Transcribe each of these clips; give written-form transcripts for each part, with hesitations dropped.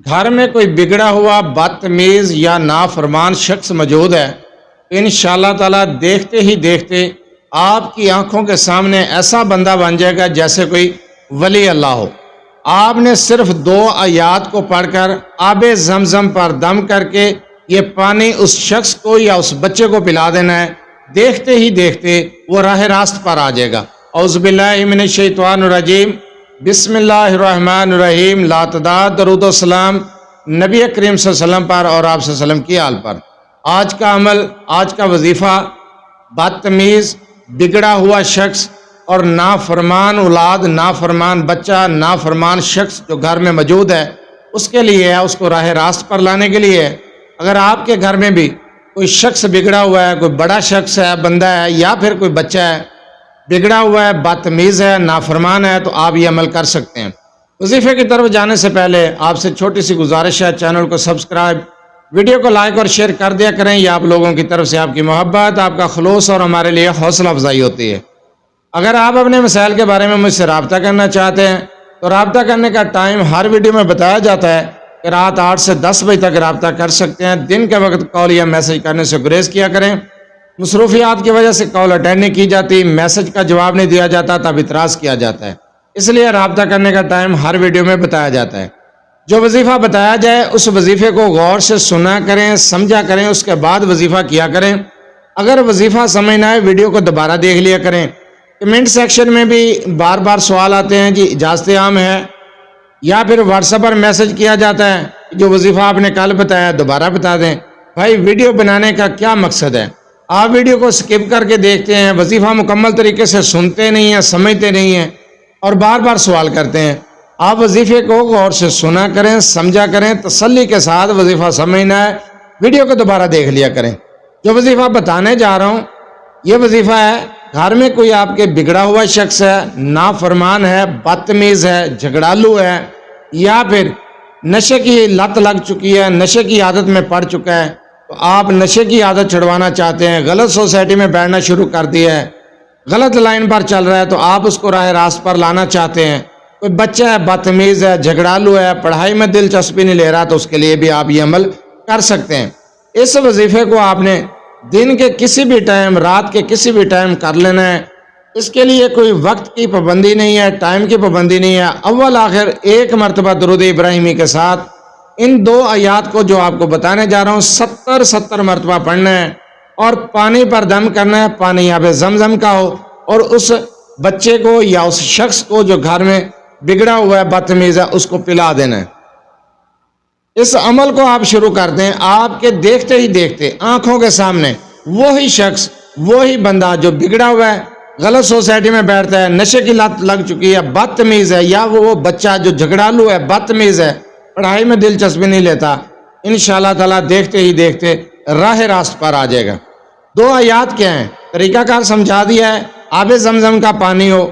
گھر میں کوئی بگڑا ہوا بدتمیز یا نافرمان شخص موجود ہے تو انشاءاللہ تعالیٰ دیکھتے ہی دیکھتے آپ کی آنکھوں کے سامنے ایسا بندہ بن جائے گا جیسے کوئی ولی اللہ ہو۔ آپ نے صرف 2 آیات کو پڑھ کر آب زمزم پر دم کر کے یہ پانی اس شخص کو یا اس بچے کو پلا دینا ہے، دیکھتے ہی دیکھتے وہ راہ راست پر آ جائے گا۔ اعوذ باللہ من الشیطان الرجیم، بسم اللہ الرحمن الرحیم۔ لا تعداد درود و سلام نبی کریم صلی اللہ علیہ وسلم پر اور آپ صلی اللہ علیہ وسلم کی آل پر۔ آج کا عمل، آج کا وظیفہ، بدتمیز بگڑا ہوا شخص اور نافرمان اولاد، نافرمان بچہ، نافرمان شخص جو گھر میں موجود ہے اس کے لیے ہے، اس کو راہ راست پر لانے کے لیے ہے۔ اگر آپ کے گھر میں بھی کوئی شخص بگڑا ہوا ہے، کوئی بڑا شخص ہے، بندہ ہے، یا پھر کوئی بچہ ہے بگڑا ہوا ہے، بدتمیز ہے، نافرمان ہے، تو آپ یہ عمل کر سکتے ہیں۔ وظیفے کی طرف جانے سے پہلے آپ سے چھوٹی سی گزارش ہے، چینل کو سبسکرائب، ویڈیو کو لائک اور شیئر کر دیا کریں۔ یہ آپ لوگوں کی طرف سے آپ کی محبت، آپ کا خلوص اور ہمارے لیے حوصلہ افزائی ہوتی ہے۔ اگر آپ اپنے مسائل کے بارے میں مجھ سے رابطہ کرنا چاہتے ہیں تو رابطہ کرنے کا ٹائم ہر ویڈیو میں بتایا جاتا ہے کہ رات 8 سے 10 بجے تک رابطہ کر سکتے ہیں۔ دن کے وقت کال یا میسج کرنے سے گریز کیا کریں۔ مصروفیات کی وجہ سے کال اٹینڈ نہیں کی جاتی، میسج کا جواب نہیں دیا جاتا، تب اعتراض کیا جاتا ہے، اس لیے رابطہ کرنے کا ٹائم ہر ویڈیو میں بتایا جاتا ہے۔ جو وظیفہ بتایا جائے اس وظیفے کو غور سے سنا کریں، سمجھا کریں، اس کے بعد وظیفہ کیا کریں۔ اگر وظیفہ سمجھ نہ آئے ویڈیو کو دوبارہ دیکھ لیا کریں۔ کمنٹ سیکشن میں بھی بار بار سوال آتے ہیں جی اجازت عام ہے، یا پھر واٹس ایپ پر میسج کیا جاتا ہے جو وظیفہ آپ نے کل بتایا دوبارہ بتا دیں۔ بھائی ویڈیو بنانے کا کیا مقصد ہے؟ آپ ویڈیو کو سکپ کر کے دیکھتے ہیں، وظیفہ مکمل طریقے سے سنتے نہیں ہیں، سمجھتے نہیں ہیں اور بار بار سوال کرتے ہیں۔ آپ وظیفے کو غور سے سنا کریں، سمجھا کریں، تسلی کے ساتھ وظیفہ سمجھنا ہے، ویڈیو کو دوبارہ دیکھ لیا کریں۔ جو وظیفہ بتانے جا رہا ہوں یہ وظیفہ ہے، گھر میں کوئی آپ کے بگڑا ہوا شخص ہے، نافرمان ہے، بدتمیز ہے، جھگڑالو ہے، یا پھر نشے کی لت لگ چکی ہے، نشے کی عادت میں پڑ چکا ہے، تو آپ نشے کی عادت چھڑوانا چاہتے ہیں، غلط سوسائٹی میں بیٹھنا شروع کر دیا ہے، غلط لائن پر چل رہا ہے، تو آپ اس کو راہ راست پر لانا چاہتے ہیں۔ کوئی بچہ ہے، بدتمیز ہے، جھگڑالو ہے، پڑھائی میں دلچسپی نہیں لے رہا، تو اس کے لیے بھی آپ یہ عمل کر سکتے ہیں۔ اس وظیفے کو آپ نے دن کے کسی بھی ٹائم، رات کے کسی بھی ٹائم کر لینا ہے۔ اس کے لیے کوئی وقت کی پابندی نہیں ہے، ٹائم کی پابندی نہیں ہے۔ اول آخر ایک مرتبہ درود ابراہیمی کے ساتھ ان 2 آیات کو جو آپ کو بتانے جا رہا ہوں 70 مرتبہ پڑھنا ہے، اور پانی پر دم کرنا ہے، پانی آب زمزم کا ہو، اور اس بچے کو یا اس شخص کو جو گھر میں بگڑا ہوا ہے، بدتمیز ہے، اس کو پلا دینا ہے۔ اس عمل کو آپ شروع کر دیں، آپ کے دیکھتے ہی دیکھتے آنکھوں کے سامنے وہی شخص، وہی بندہ جو بگڑا ہوا ہے، غلط سوسائٹی میں بیٹھتا ہے، نشے کی لت لگ چکی ہے، بدتمیز ہے، یا وہ بچہ جو جھگڑالو ہے، بدتمیز ہے، پڑھائی میں دلچسپی نہیں لیتا، انشاءاللہ تعالیٰ دیکھتے ہی دیکھتے راہ راست پر آ جائے گا۔ 2 آیات کیا ہیں؟ طریقہ کار سمجھا دیا ہے۔ آب زمزم کا پانی ہو،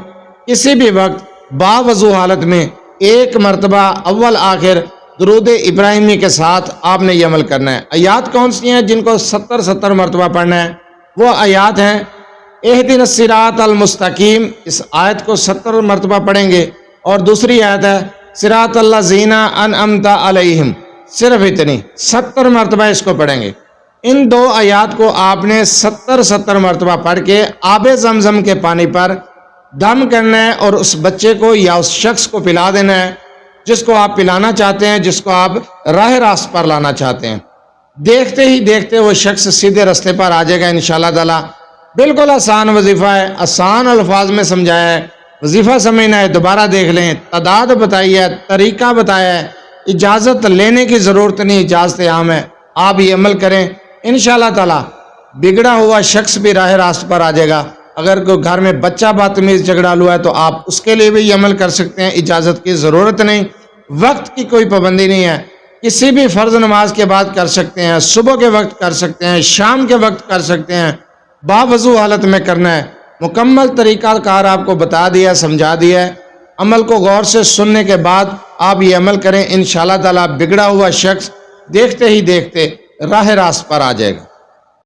کسی بھی وقت باوضو حالت میں 1 مرتبہ اول آخر درود ابراہیمی کے ساتھ آپ نے یہ عمل کرنا ہے۔ آیات کون سی ہیں جن کو 70 مرتبہ پڑھنا ہے؟ وہ آیات ہیں اہدنا الصراط المستقیم، اس آیت کو 70 مرتبہ پڑھیں گے، اور دوسری آیت ہے صراط الذین انعمت علیہم، صرف اتنی 70 مرتبہ اس کو پڑھیں گے۔ ان 2 آیات کو آپ نے 70 مرتبہ پڑھ کے آب زمزم کے پانی پر دم کرنا ہے، اور اس بچے کو یا اس شخص کو پلا دینا ہے جس کو آپ پلانا چاہتے ہیں، جس کو آپ راہ راست پر لانا چاہتے ہیں۔ دیکھتے ہی دیکھتے وہ شخص سیدھے رستے پر آ جائے گا انشاءاللہ تعالی۔ بالکل آسان وظیفہ ہے، آسان الفاظ میں سمجھایا ہے۔ وظیفہ سمجھنا ہے دوبارہ دیکھ لیں، تعداد بتائی ہے، طریقہ بتایا ہے، اجازت لینے کی ضرورت نہیں، اجازت عام ہے۔ آپ یہ عمل کریں انشاءاللہ تعالی، بگڑا ہوا شخص بھی راہ راست پر آ جائے گا۔ اگر کوئی گھر میں بچہ بدتمیز جھگڑالو ہے تو آپ اس کے لیے بھی یہ عمل کر سکتے ہیں، اجازت کی ضرورت نہیں، وقت کی کوئی پابندی نہیں ہے، کسی بھی فرض نماز کے بعد کر سکتے ہیں، صبح کے وقت کر سکتے ہیں، شام کے وقت کر سکتے ہیں، باوضو حالت میں کرنا ہے۔ مکمل طریقہ کار آپ کو بتا دیا، سمجھا دیا ہے۔ عمل کو غور سے سننے کے بعد آپ یہ عمل کریں، انشاءاللہ تعالی بگڑا ہوا شخص دیکھتے ہی دیکھتے راہ راست پر آ جائے گا۔